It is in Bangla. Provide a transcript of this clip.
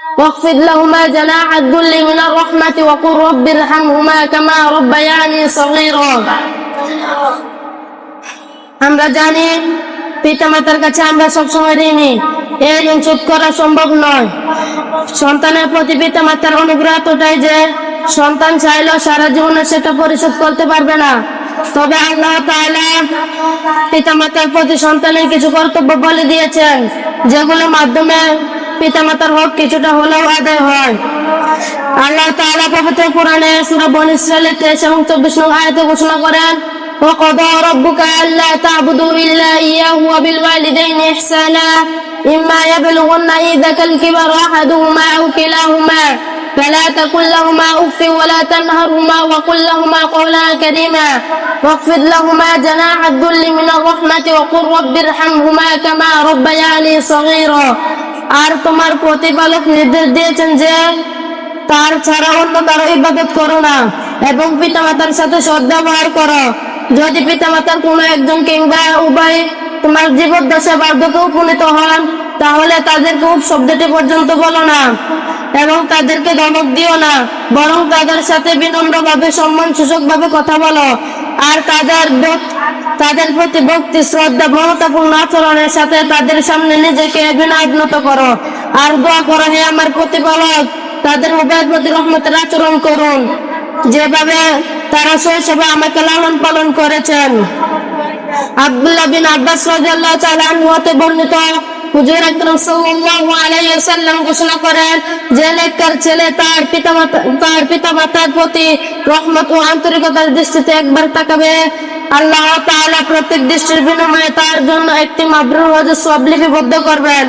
واخفض لهما جناح الذل من الرحمة وقل رب ارحمهما كما ربياني صغيرا। আমরা জানি পিতামাতার কাছে আমরা সবসময় ঋণী, এই ঋণ শোধ করা সম্ভব নয়। সন্তানের প্রতি পিতামাতার অনুগ্রহ এতটাই যে সন্তান চাইলেও সারা জীবনে সেটা পরিশোধ করতে পারবে না। তবে আল্লাহ তাআলা পিতামাতার প্রতি সন্তানের কিছু কর্তব্য বলে দিয়েছেন, যেগুলোর মাধ্যমে পিতামাতার হক কিছুটা হলেও আদায় হয়। আল্লাহ তাআলা পবিত্র কোরআনে সূরা বনী ইসরাঈলের 23 এবং 24 নং আয়াতে ঘোষণা করেন, وقضى ربك ألا تعبدوا إلا إياه وبالوالدين إحسانا إما يبلغن عندك الكبر أحدهما أو كلاهما فلا تقل لهما أف ولا تنهرهما وقل لهما قولا كريما واخفض لهما جناح الذل من الرحمة وقل رب ارحمهما كما ربياني صغيرا। আর তোমার প্রতিপালক নির্দেশ দিয়েছেন যে তার ছাড়া অন্য কারো ইবাদত করো না এবং পিতামাতার সাথে সদ্ব্যবহার করো। যদি পিতামাতার কোনো একজন কিংবা উভয় তোমার জীবদ্দশায় বার্ধক্যে উপনীত হন, তাহলে তাদেরকে উপ শব্দটি পর্যন্ত বলো না এবং তাদেরকে ধমক দিও না, বরং তাদের সাথে বিনম্রভাবে সম্মানসূচকভাবে কথা বলো। আর তাদের প্রতি ভক্তি শ্রদ্ধা মমতাপূর্ণ আচরণের সাথে তাদের সামনে নিজেকে বিনয়নত করো। আর দোয়া করো, হে আমার প্রতিপালক, তাদের উভয়ের প্রতি রহমতের আচরণ করুন, যেভাবে তারা শৈশবে আমাকে লালন পালন করেছেন। আব্দুল্লাহ বিন আব্বাস রাদিয়াল্লাহু তাআলা আনহু হতে বর্ণিত, হুজুর আকরাম সাল্লাল্লাহু আলাইহি ওয়াসাল্লাম ঘোষণা করেন যে নেককার ছেলে তার পিতামাতার প্রতি রহমত ও আন্তরিকতার দৃষ্টিতে একবার তাকাবে, আল্লাহ তাআলা প্রত্যেক দৃষ্টির বিনিময়ে তার জন্য একটি মাবরুর হজ সওয়াব লিপিবদ্ধ করবেন।